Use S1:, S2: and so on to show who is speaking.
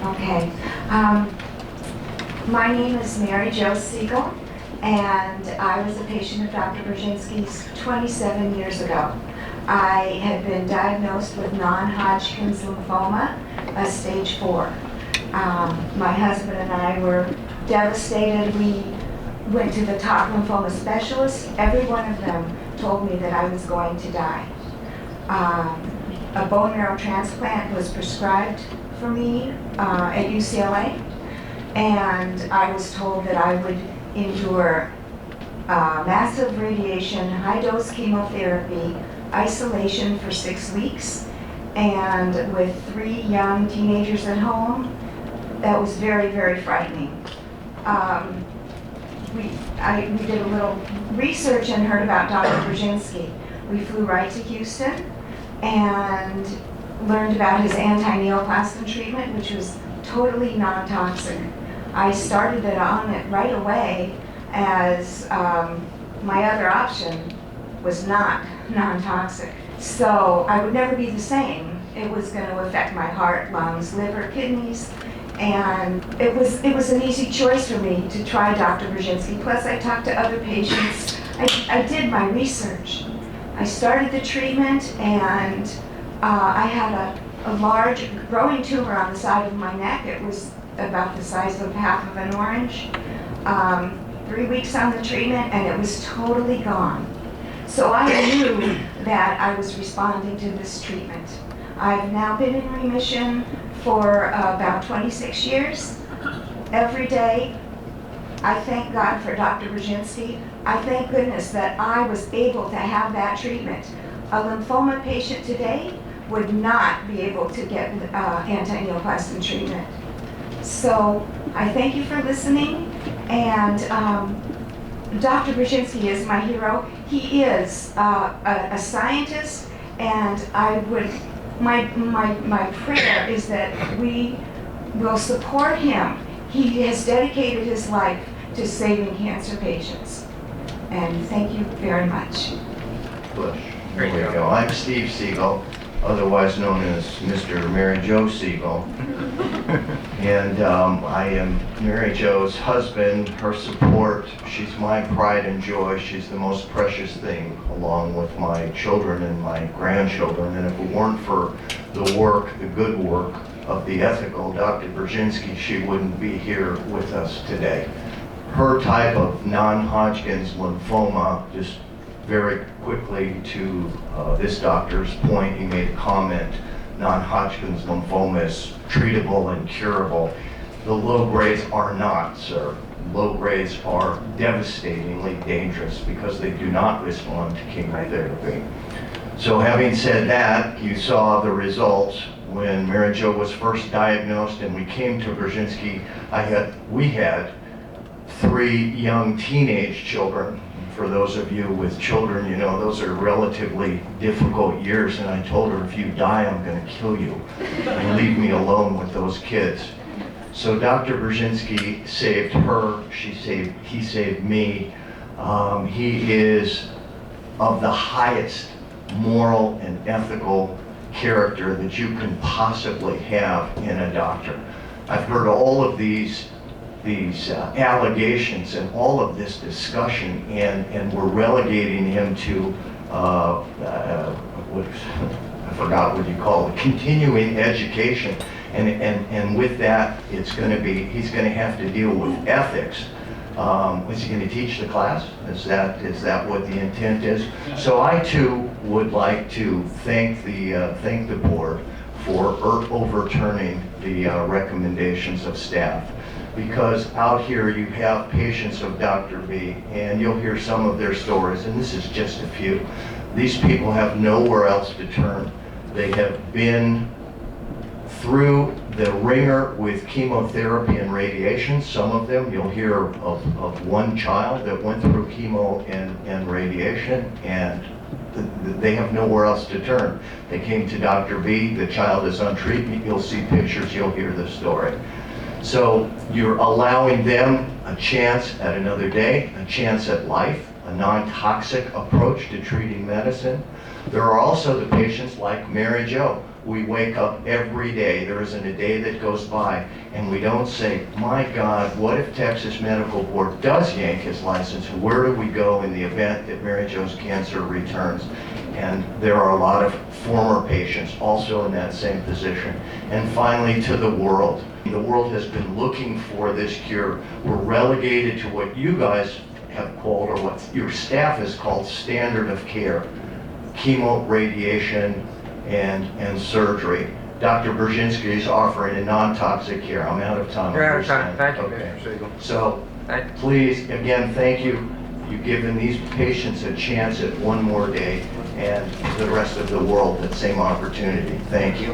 S1: Okay. My name is Mary Jo Siegel, and I was a patient of Dr. Burzynski's 27 years ago. I had been diagnosed with non-hodgkin's lymphoma, stage 4. My husband and I were devastated. We went to the top lymphoma specialists. Every one of them told me that I was going to die. A bone marrow transplant was prescribed for me at UCLA, and I was told that I would endure massive radiation, high-dose chemotherapy, isolation for 6 weeks, and with 3 young teenagers at home, that was very, very frightening. We did a little research and heard about Dr. Burzynski. We flew right to Houston and learned about his anti-neoplastin treatment, which was totally non-toxic. I started on it right away, as my other option was not non-toxic. So I would never be the same. It was going to affect my heart, lungs, liver, kidneys, and it was an easy choice for me to try Dr. Burzynski. Plus, I talked to other patients. I did my research. I started the treatment, and I had a large growing tumor on the side of my neck. It was about the size of half of an orange. 3 weeks on the treatment, and it was totally gone. So I knew that I was responding to this treatment. I've now been in remission for about 26 years. Every day, I thank God for Dr. Burzynski. I thank goodness that I was able to have that treatment. A lymphoma patient today would not be able to get anti-neoplastin treatment. So I thank you for listening, and Dr. Burzynski is my hero. He is a scientist, and my prayer is that we will support him. He has dedicated his life to saving cancer patients. And thank you very much.
S2: Bush. There we go. I'm Steve Siegel, otherwise known as Mr. Mary Jo Siegel. And I am Mary Jo's husband, her support. She's my pride and joy. She's the most precious thing, along with my children and my grandchildren. And if it weren't for the work, the good work of the ethical Dr. Burzynski, she wouldn't be here with us today. Her type of non-Hodgkin's lymphoma, just very quickly to this doctor's point, he made a comment, non-Hodgkin's lymphoma is treatable and curable. The low grades are not, sir. Low grades are devastatingly dangerous because they do not respond to chemotherapy. So having said that, you saw the results when Mary Jo was first diagnosed and we came to Burzynski. We had 3 young teenage children. For those of you with children, you know those are relatively difficult years, and I told her, if you die, I'm going to kill you, and leave me alone with those kids. So Dr. Burzynski saved her, he saved me. He is of the highest moral and ethical character that you can possibly have in a doctor. I've heard all of these allegations and all of this discussion, and we're relegating him to I forgot what you call it, continuing education, and with that he's going to have to deal with ethics. Is he going to teach the class? Is that what the intent is? So I too would like to thank the board for overturning the recommendations of staff. Because out here you have patients of Dr. B, and you'll hear some of their stories, and this is just a few. These people have nowhere else to turn. They have been through the ringer with chemotherapy and radiation. Some of them, you'll hear of one child that went through chemo and radiation, and they have nowhere else to turn. They came to Dr. B, the child is on treatment, you'll see pictures, you'll hear the story. So you're allowing them a chance at another day, a chance at life, a non-toxic approach to treating medicine. There are also the patients like Mary Jo. We wake up every day, there isn't a day that goes by, and we don't say, my God, what if Texas Medical Board does yank his license? Where do we go in the event that Mary Jo's cancer returns? And there are a lot of former patients also in that same position. And finally, to the world. The world has been looking for this cure. We're relegated to what you guys have called, or what your staff has called, standard of care. Chemo, radiation, and surgery. Dr. Burzynski is offering a non-toxic care. I'm out of time.
S3: You're out of time. Thank you,
S2: Okay.
S3: Mr. Siegel.
S2: So, please, again, thank you. You've given these patients a chance at one more day, and the rest of the world that same opportunity. Thank you.